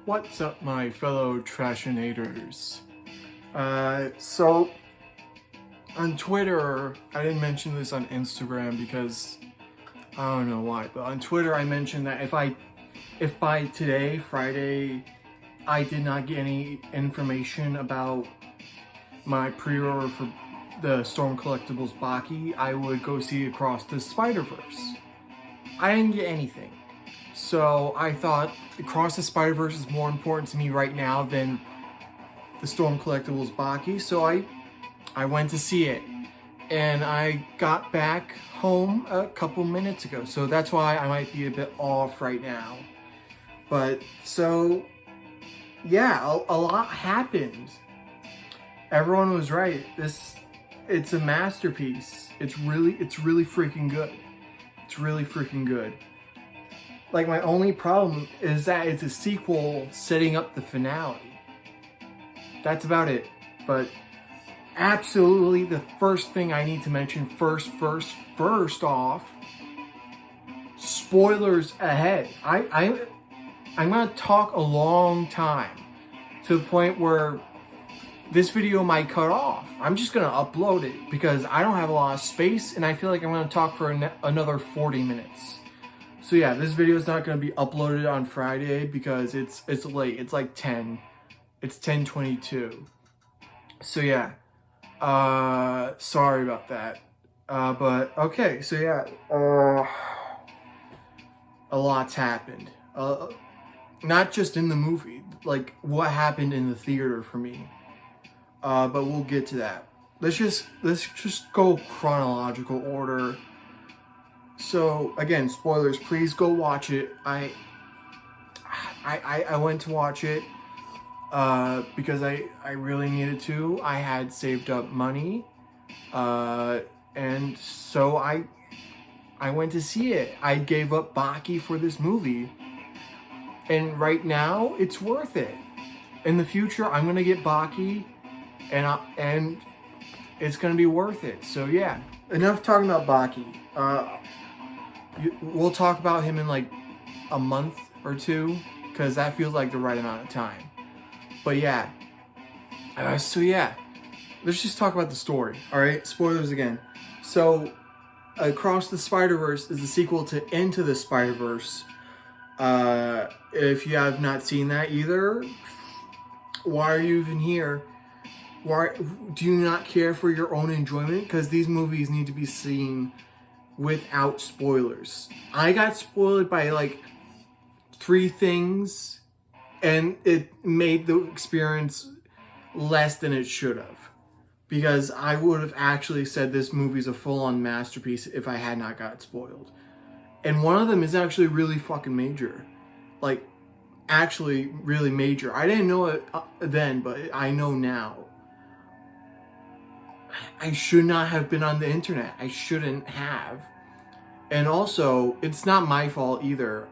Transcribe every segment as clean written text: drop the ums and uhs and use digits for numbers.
What's up, my fellow Trashinators? So on Twitter, I didn't mention this on Instagram because I don't know why, but on Twitter I mentioned that if by today, Friday, I did not get any information about my pre-order for the Storm Collectibles Baki, I would go see Across the Spider-Verse. I didn't get anything. So I thought Across the Spider-Verse is more important to me right now than the Storm Collectibles Baki. So I went to see it. And I got back home a couple minutes ago. So that's why I might be a bit off right now. But so, yeah, a lot happened. Everyone was right. It's a masterpiece. It's really freaking good. It's really freaking good. Like, my only problem is that it's a sequel setting up the finale. That's about it. But absolutely the first thing I need to mention first off, spoilers ahead. I'm gonna talk a long time to the point where this video might cut off. I'm just gonna upload it because I don't have a lot of space and I feel like I'm gonna talk for another 40 minutes. So yeah, this video is not going to be uploaded on Friday because it's late. It's like 10. It's 10:22. So yeah, sorry about that. But okay, so yeah, a lot's happened. Not just in the movie, like what happened in the theater for me. But we'll get to that. Let's just go chronological order. So again, spoilers, please go watch it. I went to watch it because I really needed to. I had saved up money, and so I went to see it. I gave up Baki for this movie, and right now it's worth it. In the future, I'm gonna get Baki, and it's gonna be worth it. So yeah, enough talking about Baki. We'll talk about him in like a month or two because that feels like the right amount of time. But yeah, so yeah, let's just talk about the story. All right, spoilers again. So Across the Spider-Verse is the sequel to Into the Spider-Verse. If you have not seen that either, why are you even here? Why do you not care for your own enjoyment? Because these movies need to be seen without spoilers. I got spoiled by like 3 things and it made the experience less than it should have, because I would have actually said this movie's a full-on masterpiece if I had not got spoiled. And one of them is actually really fucking major. Like, actually really major. I didn't know it then, but I know now. I should not have been on the internet. I shouldn't have. And also, it's not my fault either.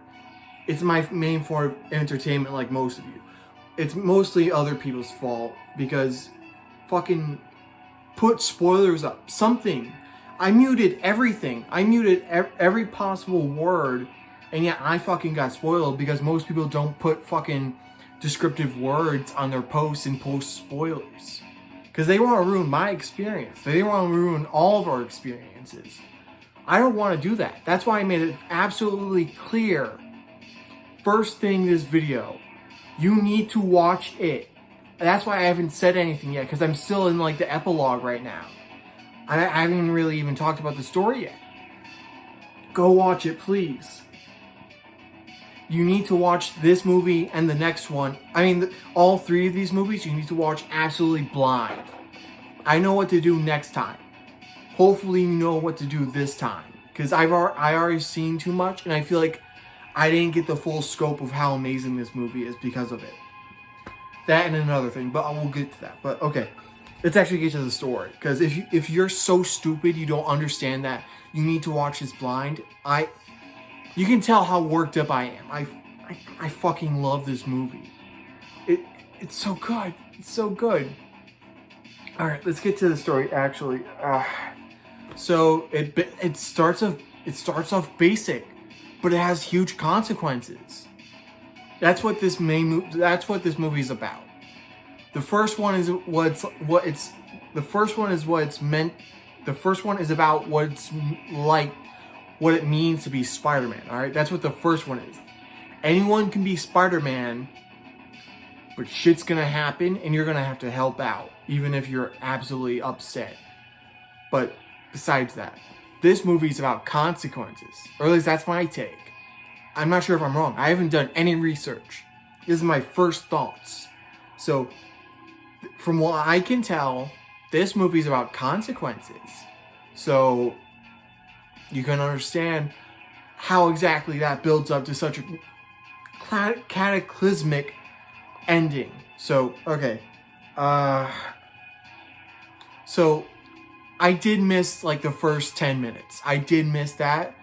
It's my main form of entertainment, like most of you. It's mostly other people's fault because fucking put spoilers up. Something. I muted everything. I muted every possible word, and yet I fucking got spoiled because most people don't put fucking descriptive words on their posts and post spoilers. Because they want to ruin my experience. They want to ruin all of our experiences. I don't want to do that. That's why I made it absolutely clear. First thing this video, you need to watch it. That's why I haven't said anything yet, because I'm still in like the epilogue right now. I haven't really even talked about the story yet. Go watch it, please. You need to watch this movie and the next one. I mean, all 3 of these movies, you need to watch absolutely blind. I know what to do next time. Hopefully you know what to do this time. Because I already seen too much, and I feel like I didn't get the full scope of how amazing this movie is because of it. That and another thing, but I will get to that. But okay, let's actually get to the story. Because if you're so stupid you don't understand that you need to watch this blind, you can tell how worked up I am. I fucking love this movie. It's so good. It's so good. All right, let's get to the story. Actually, so it starts off basic, but it has huge consequences. That's what this movie is about. The first one is the first one is what it's meant. The first one is about what it's like, what it means to be Spider-Man. All right, that's what the first one is. Anyone can be Spider-Man, but shit's gonna happen, and you're gonna have to help out, even if you're absolutely upset. But besides that, this movie is about consequences, or at least that's my take. I'm not sure if I'm wrong. I haven't done any research. This is my first thoughts. So, from what I can tell, this movie is about consequences. So, you can understand how exactly that builds up to such a cataclysmic ending. So, okay. So, I did miss like the first 10 minutes. I did miss that.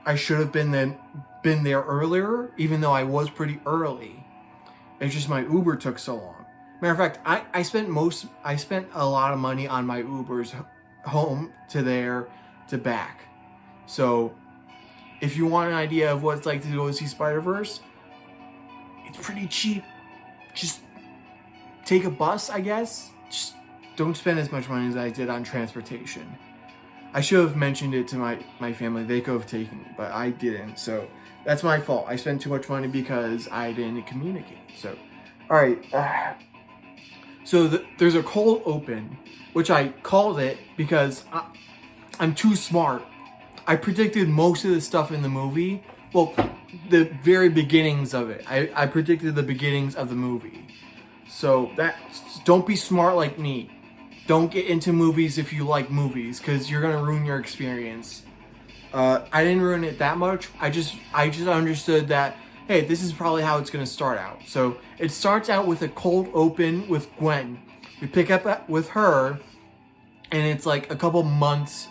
I should have been there earlier, even though I was pretty early. It's just my Uber took so long. Matter of fact, I spent a lot of money on my Ubers home to there to back. So if you want an idea of what it's like to go see Spider-Verse, it's pretty cheap. Just take a bus, I guess. Just don't spend as much money as I did on transportation. I should have mentioned it to my family. They could have taken me, but I didn't. So that's my fault. I spent too much money because I didn't communicate. So, all right. So there's a cold open, which I called it because I'm too smart. I predicted most of the stuff in the movie. Well, the very beginnings of it. I predicted the beginnings of the movie. So don't be smart like me. Don't get into movies if you like movies, because you're gonna ruin your experience. I didn't ruin it that much. I just understood that, hey, this is probably how it's gonna start out. So it starts out with a cold open with Gwen. We pick up with her, and it's like a couple months.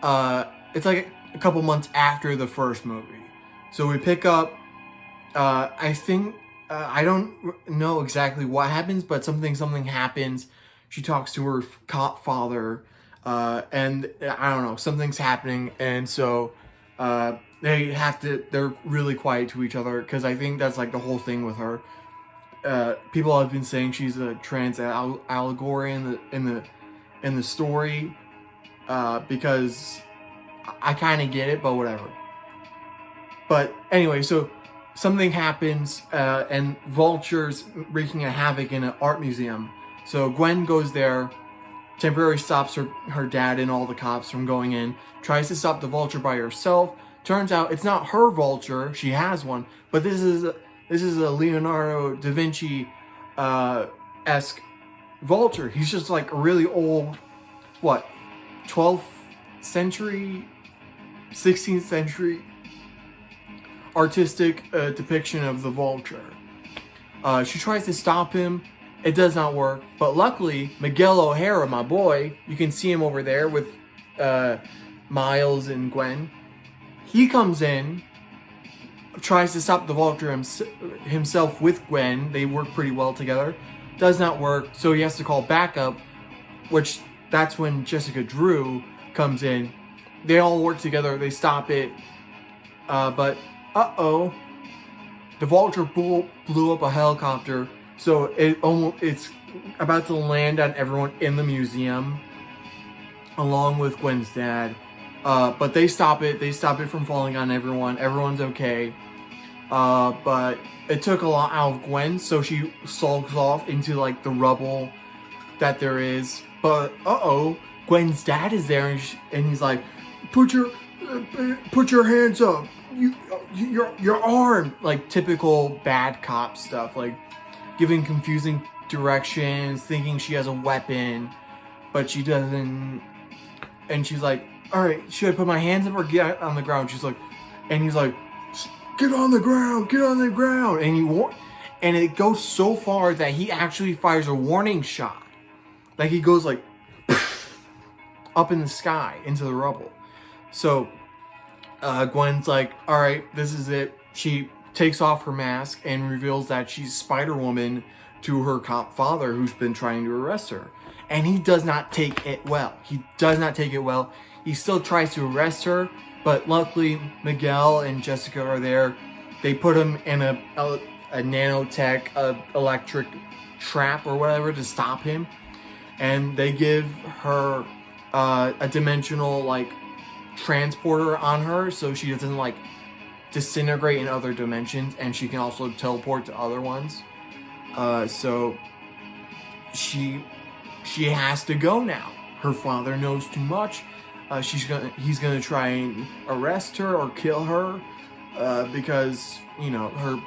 It's like a couple months after the first movie. So we pick up. I think I don't know exactly what happens, but something happens. She talks to her cop father, and I don't know, something's happening, and so they're really quiet to each other, because I think that's like the whole thing with her. People have been saying she's a trans allegory in the story, because I kind of get it, but whatever. But anyway, so something happens, and Vulture's wreaking a havoc in an art museum. So Gwen goes there, temporarily stops her dad and all the cops from going in, tries to stop the Vulture by herself. Turns out it's not her Vulture, she has one, but this is a Leonardo da Vinci esque Vulture. He's just like a really old, 12th century, 16th century artistic depiction of the Vulture. She tries to stop him. It does not work, but luckily, Miguel O'Hara, my boy, you can see him over there with Miles and Gwen. He comes in, tries to stop the Vulture himself with Gwen. They work pretty well together. Does not work, so he has to call backup, which that's when Jessica Drew comes in. They all work together, they stop it, but the Vulture blew up a helicopter. So it's about to land on everyone in the museum, along with Gwen's dad. But they stop it. They stop it from falling on everyone. Everyone's okay. But it took a lot out of Gwen, so she sulks off into like the rubble that there is. But Gwen's dad is there, and he's like, "Put your hands up. Your arm." Like typical bad cop stuff. Like, giving confusing directions, thinking she has a weapon, but she doesn't. And she's like, all right, should I put my hands up or get on the ground? She's like, and he's like, get on the ground. And it goes so far that he actually fires a warning shot. Like, he goes like, up in the sky into the rubble. So Gwen's like, all right, this is it. She takes off her mask and reveals that she's Spider-Woman to her cop father, who's been trying to arrest her. And he does not take it well. He still tries to arrest her, but luckily Miguel and Jessica are there they put him in a nanotech electric trap or whatever to stop him, and they give her a dimensional like transporter on her so she doesn't like disintegrate in other dimensions, and she can also teleport to other ones. So she has to go now. Her father knows too much. He's gonna try and arrest her or kill her because you know her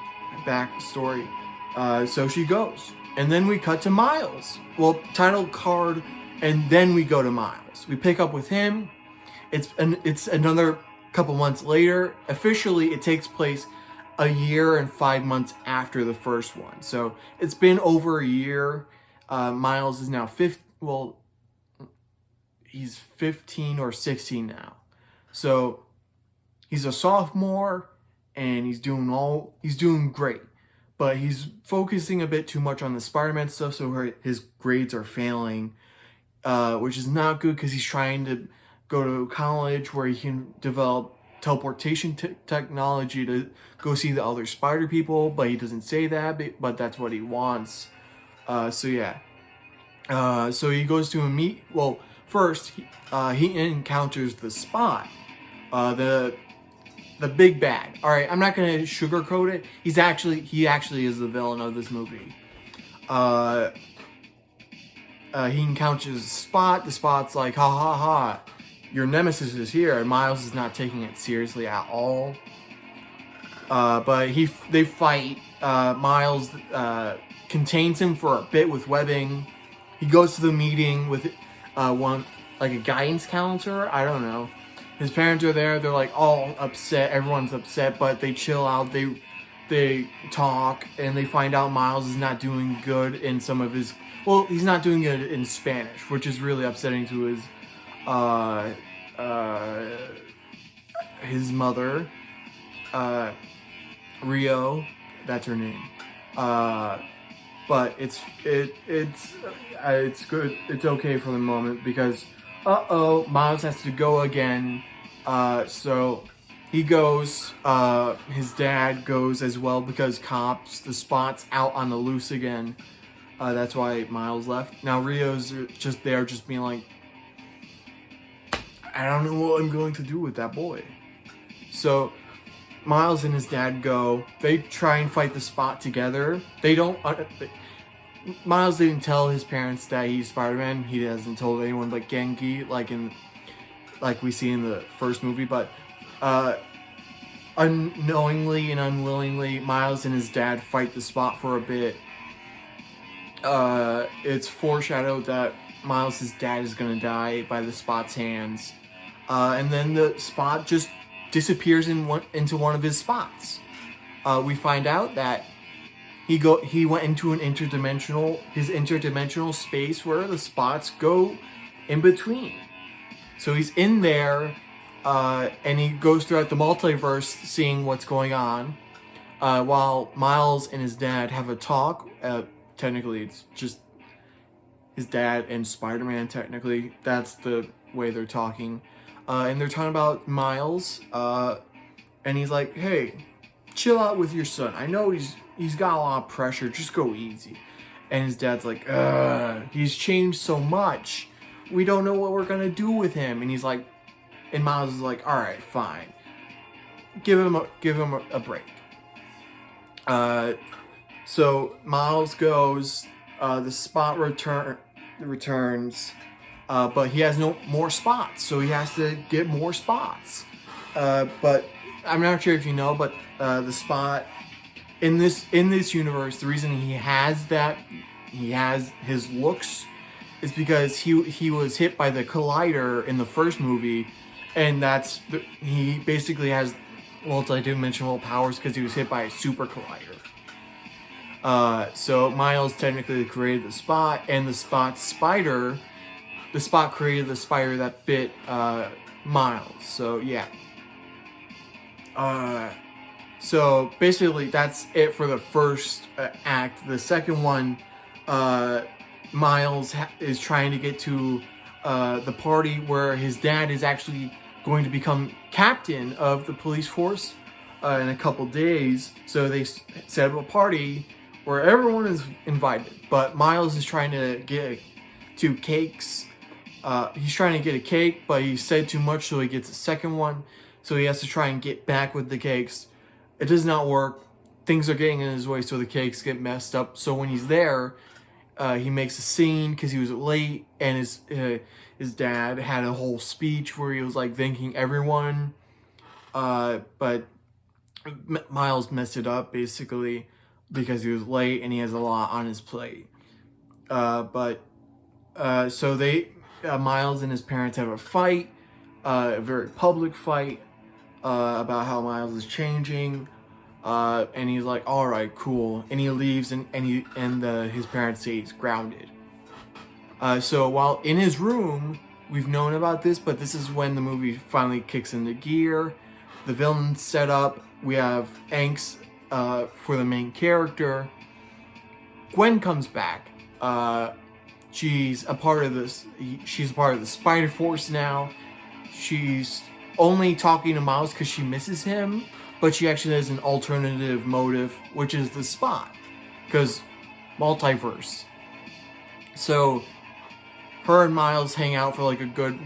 backstory. So she goes, and then we cut to Miles. Well, title card, and then we go to Miles. We pick up with him. It's another couple months later. Officially, it takes place a year and 5 months after the first one. So it's been over a year. Miles is now he's 15 or 16 now. So he's a sophomore and he's doing great. But he's focusing a bit too much on the Spider-Man stuff, so his grades are failing, which is not good because he's trying to go to college where he can develop teleportation technology to go see the other spider people, but he doesn't say that, but that's what he wants. So yeah. So he goes to a meet. Well, first he encounters the Spot, the big bad. All right, I'm not gonna sugarcoat it. He actually is the villain of this movie. He encounters Spot. The Spot's like, ha ha ha, your nemesis is here, and Miles is not taking it seriously at all. But they fight. Miles contains him for a bit with webbing. He goes to the meeting with a guidance counselor. I don't know. His parents are there. They're like all upset. Everyone's upset, but they chill out. They talk, and they find out Miles is not doing good in some of his. Well, he's not doing good in Spanish, which is really upsetting to his mother, Rio. That's her name. But it's good. It's okay for the moment because Miles has to go again. So he goes. His dad goes as well because the Spot's out on the loose again. That's why Miles left. Now Rio's just there, just being like, I don't know what I'm going to do with that boy. So Miles and his dad go. They try and fight the Spot together. They don't. Miles didn't tell his parents that he's Spider-Man. He hasn't told anyone but Genki, like we see in the first movie. But unknowingly and unwillingly, Miles and his dad fight the Spot for a bit. It's foreshadowed that Miles' dad is gonna die by the Spot's hands, and then the Spot just disappears into one of his spots. We find out that he went into his interdimensional space where the Spots go in between. So he's in there, and he goes throughout the multiverse seeing what's going on, while Miles and his dad have a talk. Technically, it's just his dad and Spider-Man, technically. That's the way they're talking. And they're talking about Miles, and he's like, hey, chill out with your son. I know he's got a lot of pressure. Just go easy. And his dad's like, he's changed so much. We don't know what we're going to do with him. And he's like, and Miles is like, all right, fine. Give him a break. So Miles goes, the Spot returns, but he has no more spots, so he has to get more spots. But I'm not sure if you know, but the Spot in this universe, the reason he has his looks is because he was hit by the collider in the first movie, and he basically has multi-dimensional powers because he was hit by a super collider. So Miles technically created the Spot, and the Spot created the spider that bit Miles. So yeah. So basically that's it for the first act. The second one, Miles is trying to get to the party where his dad is actually going to become captain of the police force. in a couple days. So they set up a party where everyone is invited, but Miles is trying to get 2 cakes. He's trying to get a cake, but he said too much, so he gets a second one. So he has to try and get back with the cakes. It does not work. Things are getting in his way, so the cakes get messed up. So when he's there, he makes a scene because he was late, and his dad had a whole speech where he was like thanking everyone. But Miles messed it up basically because he was late and he has a lot on his plate. So Miles and his parents have a fight, a very public fight, about how Miles is changing, and he's like, all right, cool, and he leaves, and his parents say he's grounded. So while in his room, we've known about this, but this is when the movie finally kicks into gear. The villain's set up. We have angst for the main character. Gwen comes back. She's a part of this. She's a part of the Spider Force now. She's only talking to Miles because she misses him, but she actually has an alternative motive, which is the Spot, because multiverse. So her and Miles hang out for like a good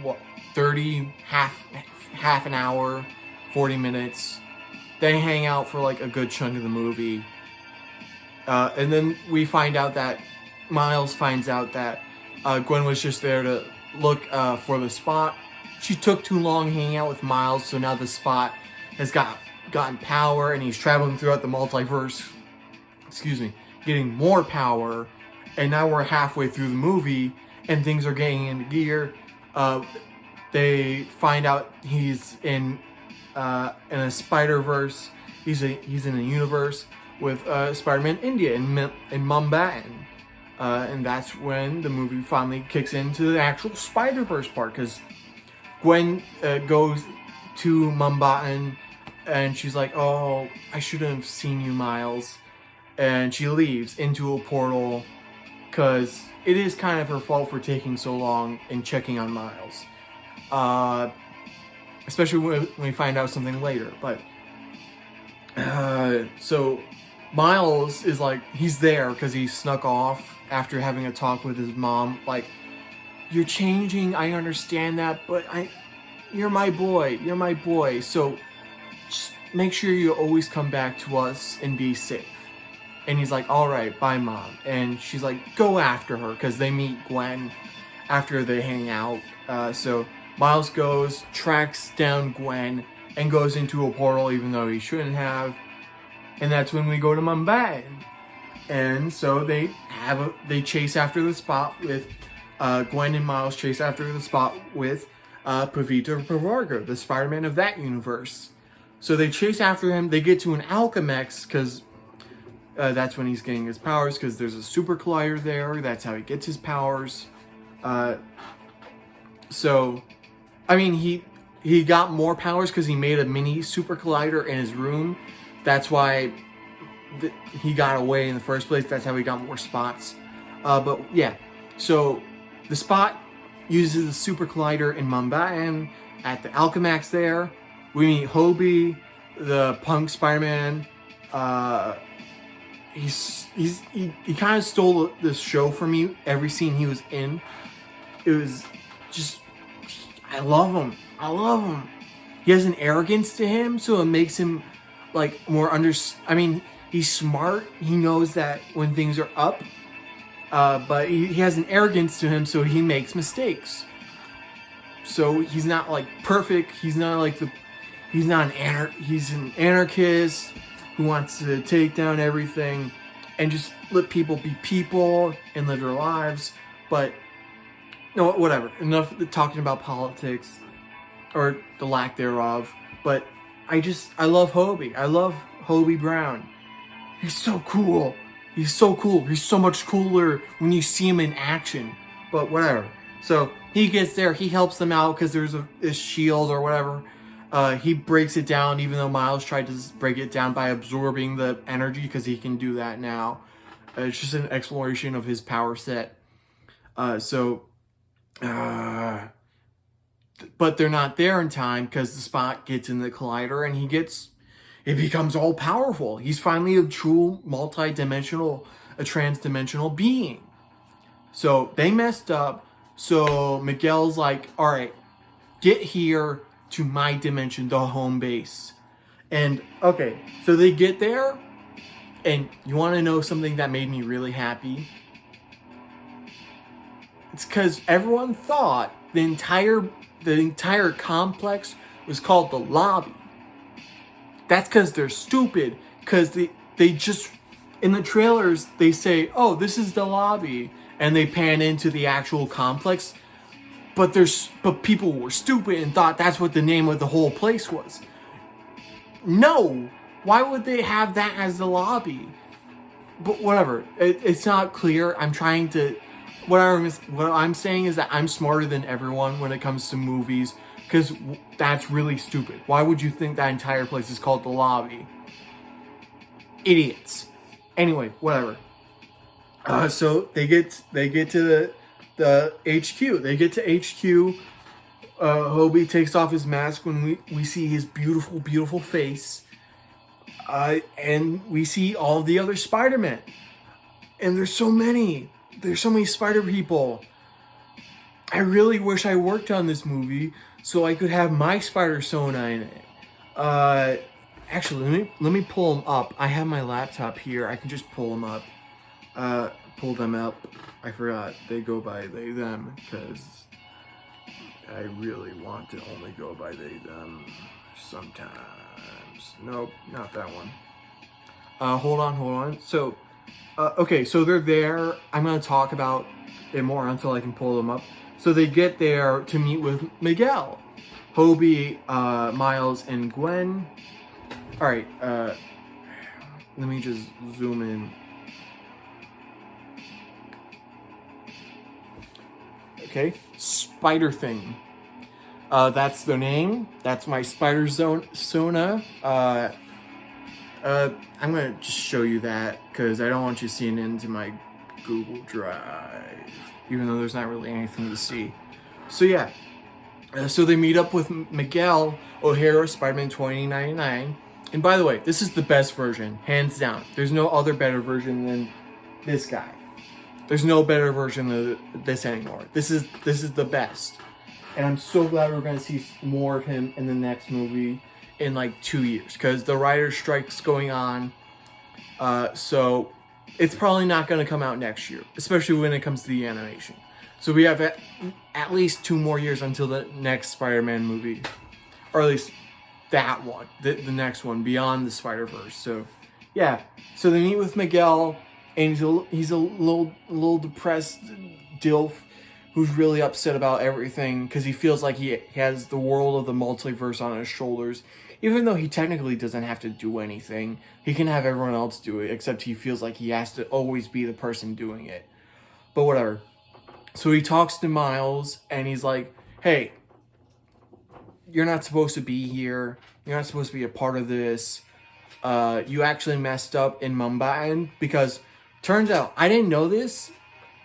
30, half an hour, 40 minutes. They hang out for like a good chunk of the movie. And then we find out that Miles finds out that Gwen was just there to look for the Spot. She took too long hanging out with Miles, so now the Spot has gotten power, and he's traveling throughout the multiverse. Getting more power. And now we're halfway through the movie, and things are getting into gear. They find out he's in a Spider-Verse. He's in a universe with Spider-Man India in Mumbai. And that's when the movie finally kicks into the actual Spider-Verse part, because Gwen goes to Mumbai and she's like, oh, I shouldn't have seen you, Miles. And she leaves into a portal because it is kind of her fault for taking so long and checking on Miles. Especially when we find out something later. But so Miles is like, he's there because he snuck off after having a talk with his mom. Like, you're changing, I understand that, but you're my boy. So just make sure you always come back to us and be safe. And he's like, all right, bye, Mom. And she's like, go after her, because they meet Gwen after they hang out. So Miles goes, tracks down Gwen, and goes into a portal, even though he shouldn't have. And that's when we go to Mumbai. And so they chase after the Spot with Gwen and Miles chase after the Spot with Pavitra Pavarga, the Spider-Man of that universe. So they chase after him. They get to an Alchemax, because that's when he's getting his powers, because there's a super collider there. That's how he gets his powers. So, I mean, he got more powers because he made a mini super collider in his room. That's why he got away in the first place. That's how he got more spots. But yeah, so the Spot uses the super collider in Mumbai at the Alchemax there. We meet Hobie, the punk Spider-Man. He kind of stole this show from me. Every scene he was in, it was just, I love him. He has an arrogance to him, so it makes him like more I mean, he's smart. He knows that when things are up, but he has an arrogance to him, so he makes mistakes. So he's not like perfect. He's not he's an anarchist who wants to take down everything and just let people be people and live their lives. But no, whatever. Enough talking about politics or the lack thereof. But I love Hobie. I love Hobie Brown. He's so cool. He's so much cooler when you see him in action. But whatever. So he gets there. He helps them out because there's a shield or whatever. He breaks it down, even though Miles tried to break it down by absorbing the energy, because he can do that now. It's just an exploration of his power set. But they're not there in time because the Spot gets in the collider and he gets he becomes all powerful. He's finally a true multi-dimensional, a trans-dimensional being. So they messed up. So Miguel's like, all right, get here to my dimension, the home base. And okay, so they get there, and you want to know something that made me really happy? It's because everyone thought the entire complex was called the lobby. That's because they're stupid. Because they just, in the trailers, they say, oh, this is the lobby. And they pan into the actual complex. But people were stupid and thought that's what the name of the whole place was. No! Why would they have that as the lobby? But whatever. It's not clear. I'm trying to... What I'm saying is that I'm smarter than everyone when it comes to movies, because that's really stupid. Why would you think that entire place is called the lobby? Idiots. Anyway, whatever. So they get to the HQ. They get to HQ. Hobie takes off his mask when we see his beautiful, beautiful face. And we see all the other Spider-Men. And there's so many. There's so many spider people. I really wish I worked on this movie so I could have my Spider-Sona in it. Actually, let me pull them up. I have my laptop here. I can just pull them up. Pull them up. I forgot. They go by they, them, because I really want to only go by they, them sometimes. Nope, not that one. Hold on. So, okay, so they're there. I'm going to talk about it more until I can pull them up. So they get there to meet with Miguel, Hobie, Miles, and Gwen. Alright, let me just zoom in. Okay, Spider Thing. That's their name. That's my Spider-Sona. I'm gonna just show you that because I don't want you seeing into my Google Drive, even though there's not really anything to see. So yeah, so they meet up with Miguel O'Hara, Spider-Man 2099. And by the way, this is the best version, hands down. There's no other better version than this guy. There's no better version of this anymore. This is the best. And I'm so glad we're going to see more of him in the next movie in like 2 years. Because the writer's strike's going on. So it's probably not going to come out next year. Especially when it comes to the animation. So we have at least 2 more years until the next Spider-Man movie. Or at least that one. The next one. Beyond the Spider-Verse. So yeah. So they meet with Miguel. And he's a little depressed dilf who's really upset about everything because he feels like he has the world of the multiverse on his shoulders. Even though he technically doesn't have to do anything. He can have everyone else do it, except he feels like he has to always be the person doing it. But whatever. So he talks to Miles, and he's like, hey, you're not supposed to be here. You're not supposed to be a part of this. You actually messed up in Mumbai because... Turns out, I didn't know this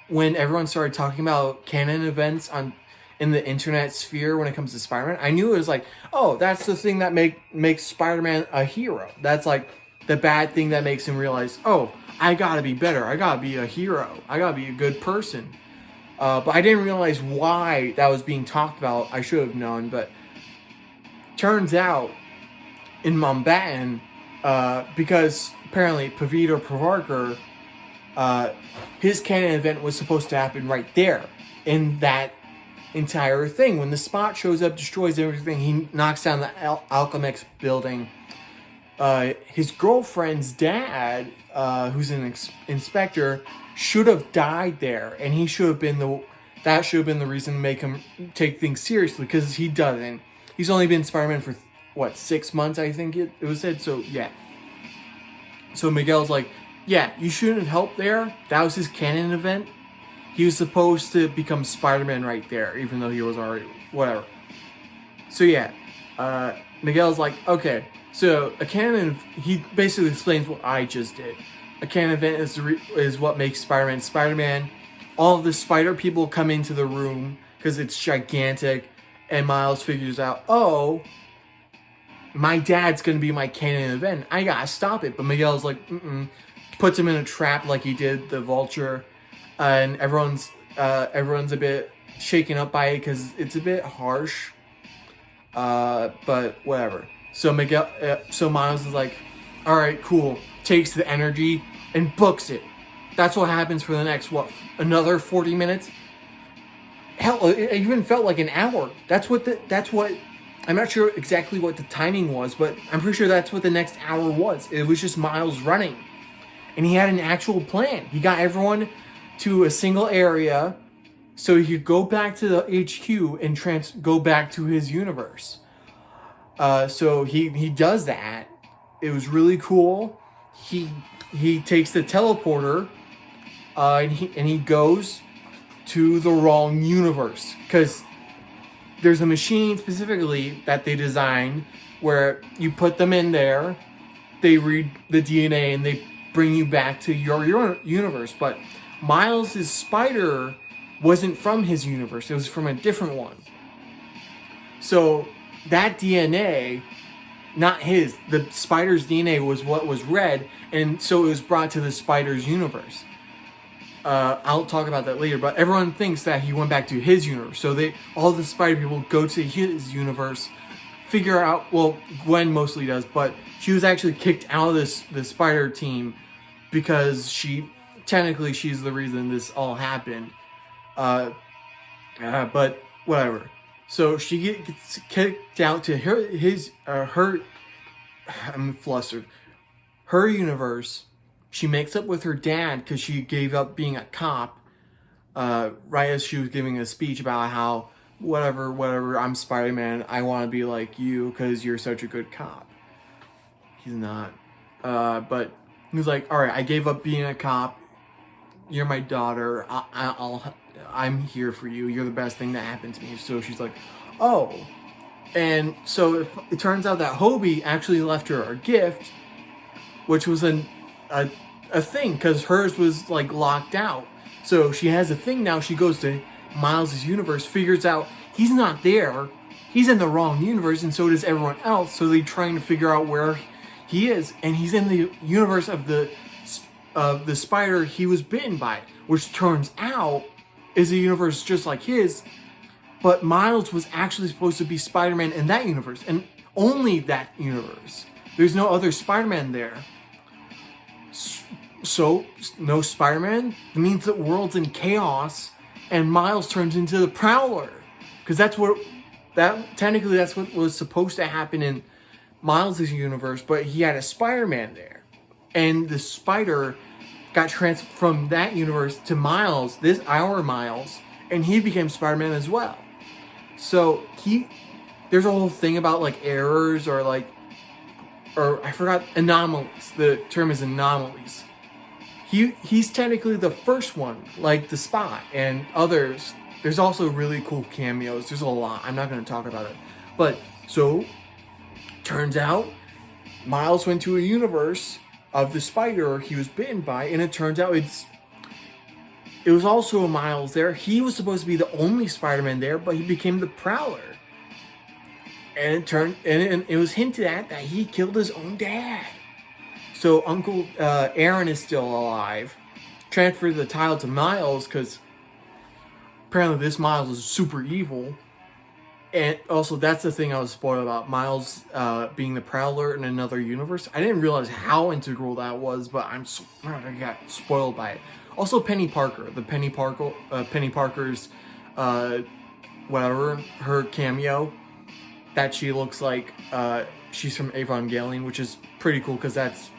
when everyone started talking about canon events in the internet sphere when it comes to Spider-Man. I knew it was like, oh, that's the thing that makes Spider-Man a hero. That's like the bad thing that makes him realize, oh, I gotta be better. I gotta be a hero. I gotta be a good person. But I didn't realize why that was being talked about. I should have known, but turns out in Mumbai, because apparently Pavita Pravarkar, his canon event was supposed to happen right there in that entire thing. When the Spot shows up, destroys everything, he knocks down the Alchemix building. His girlfriend's dad, who's an inspector, should have died there, and he should have been that should have been the reason to make him take things seriously, because he doesn't. He's only been Spider-Man for, 6 months, I think it was said, so yeah. So Miguel's like, yeah, you shouldn't help there. That was his canon event. He was supposed to become Spider-Man right there, even though he was already, whatever. So yeah, Miguel's like, okay, so a canon, he basically explains what I just did. A canon event is what makes Spider-Man Spider-Man. All of the spider people come into the room because it's gigantic, and Miles figures out, oh, my dad's gonna be my canon event. I gotta stop it. But Miguel's like, puts him in a trap like he did the Vulture, and everyone's a bit shaken up by it because it's a bit harsh. But whatever. So Miles is like, all right, cool. Takes the energy and books it. That's what happens for the next another 40 minutes. Hell, it even felt like an hour. That's what. I'm not sure exactly what the timing was, but I'm pretty sure that's what the next hour was. It was just Miles running, and he had an actual plan. He got everyone to a single area, so he could go back to the HQ and go back to his universe. So he does that. It was really cool. He takes the teleporter, and he goes to the wrong universe because there's a machine specifically that they designed where you put them in there, they read the DNA, and they bring you back to your universe. But Miles' spider wasn't from his universe. It was from a different one. So that DNA, not his, the spider's DNA was what was read, and so it was brought to the spider's universe. I'll talk about that later, but everyone thinks that he went back to his universe. So all the spider people go to his universe, figure out, well, Gwen mostly does, but she was actually kicked out of the spider team because technically she's the reason this all happened. But whatever. So she gets kicked out to her I'm flustered. Her universe. She makes up with her dad because she gave up being a cop right as she was giving a speech about how whatever, I'm Spider-Man, I want to be like you because you're such a good cop. He's not. But he was like, all right, I gave up being a cop. You're my daughter. I'm here for you. You're the best thing that happened to me. So she's like, oh. And so it turns out that Hobie actually left her a gift, which was a thing because hers was like locked out. So she has a thing now. She goes to Miles' universe, figures out he's not there. He's in the wrong universe, and so does everyone else. So they're trying to figure out where he is, and he's in the universe of the spider he was bitten by, which turns out is a universe just like his. But Miles was actually supposed to be Spider-Man in that universe, and only that universe. There's no other Spider-Man there. So, no Spider-Man? It means the world's in chaos, and Miles turns into the Prowler. Because technically that's what was supposed to happen in Miles' universe, but he had a Spider-Man there. And the spider got transferred from that universe to Miles, our Miles, and he became Spider-Man as well. So, there's a whole thing about, like, errors or I forgot, anomalies. The term is anomalies. He's technically the first one, like the Spot and others. There's also really cool cameos. There's a lot. I'm not going to talk about it. But, so, turns out, Miles went to a universe of the spider he was bitten by, and it turns out it was also a Miles there. He was supposed to be the only Spider-Man there, but he became the Prowler. And it was hinted at that he killed his own dad. So Uncle Aaron is still alive. Transferred the title to Miles because apparently this Miles is super evil. And also that's the thing I was spoiled about. Miles being the Prowler in another universe. I didn't realize how integral that was, but I got spoiled by it. Also Penny Parker. Penny Parker's her cameo. That she looks like she's from Evangelion, which is pretty cool because that's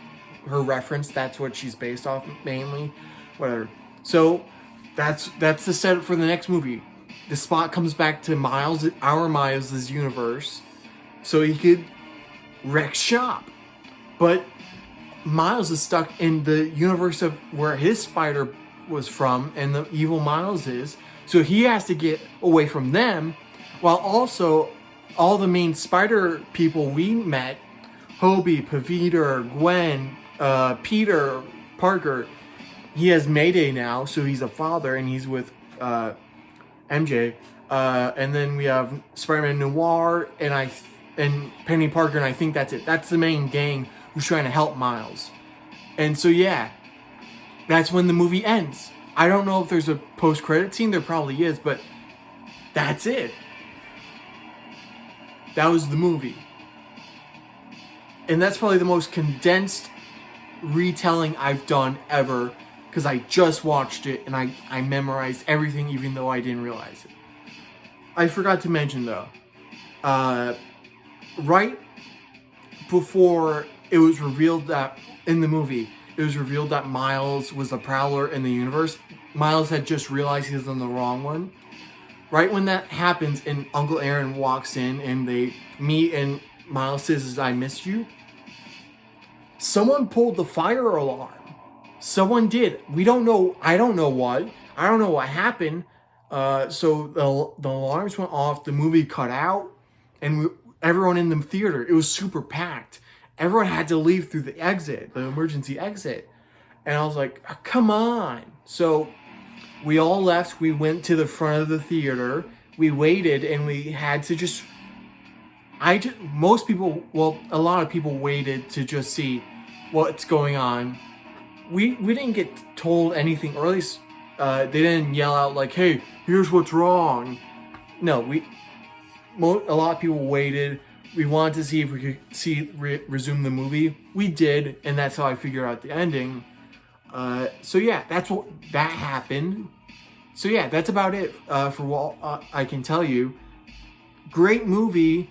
her reference. That's what she's based off mainly. Whatever. So that's the setup for the next movie. The Spot comes back to our Miles' universe, so he could wreck shop. But Miles is stuck in the universe of where his spider was from, and the evil Miles is. So he has to get away from them, while also all the main spider people we met, Hobie, Paviter, Gwen, Peter, Parker, he has Mayday now, so he's a father, and he's with MJ. And then we have Spider-Man Noir, and and Penny Parker, and I think that's it. That's the main gang who's trying to help Miles. And so yeah, that's when the movie ends. I don't know if there's a post-credit scene. There probably is, but that's it. That was the movie. And that's probably the most condensed retelling I've done ever, because I just watched it and I memorized everything even though I didn't realize it. I forgot to mention though, right before it was revealed that in the movie, it was revealed that Miles was the Prowler in the universe. Miles had just realized he was on the wrong one. Right when that happens and Uncle Aaron walks in and they meet and Miles says, "I missed you," someone pulled the fire alarm. Someone did. We don't know. I don't know what. I don't know what happened. So the alarms went off. The movie cut out. And everyone in the theater, it was super packed. Everyone had to leave through the exit, the emergency exit. And I was like, oh, come on. So we all left. We went to the front of the theater. We waited and we had to just... most people, well, a lot of people waited to just see what's going on. We didn't get told anything, or at least they didn't yell out like, "Hey, here's what's wrong." No, a lot of people waited. We wanted to see if we could resume the movie. We did, and that's how I figured out the ending. So yeah, that happened. So yeah, that's about it for what I can tell you. Great movie.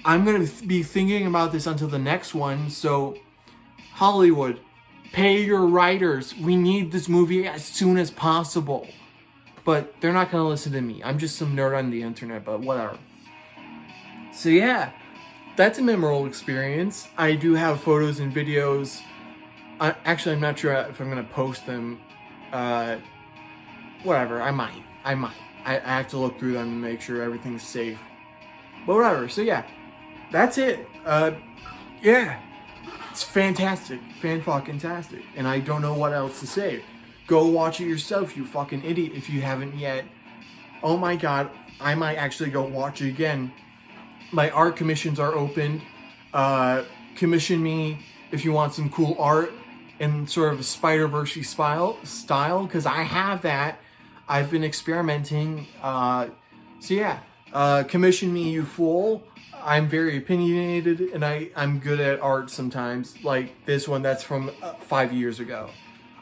I'm going to be thinking about this until the next one. So, Hollywood, pay your writers. We need this movie as soon as possible. But they're not going to listen to me. I'm just some nerd on the internet, but whatever. So yeah, that's a memorable experience. I do have photos and videos. Actually, I'm not sure if I'm going to post them. Whatever, I might. I have to look through them and make sure everything's safe. But whatever, so yeah. That's it. Yeah. It's fantastic. Fan-fucking-tastic. And I don't know what else to say. Go watch it yourself, you fucking idiot, if you haven't yet. Oh my god, I might actually go watch it again. My art commissions are opened. Commission me if you want some cool art in sort of a Spider-Verse style, because I have that. I've been experimenting. So yeah, commission me, you fool. I'm very opinionated, and I'm good at art sometimes. Like this one that's from 5 years ago,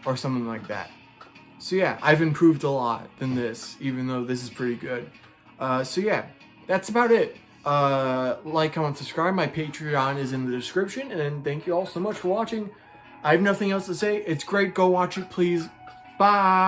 or something like that. So yeah, I've improved a lot than this, even though this is pretty good. So yeah, that's about it. Like, comment, subscribe. My Patreon is in the description, and thank you all so much for watching. I have nothing else to say. It's great. Go watch it, please. Bye.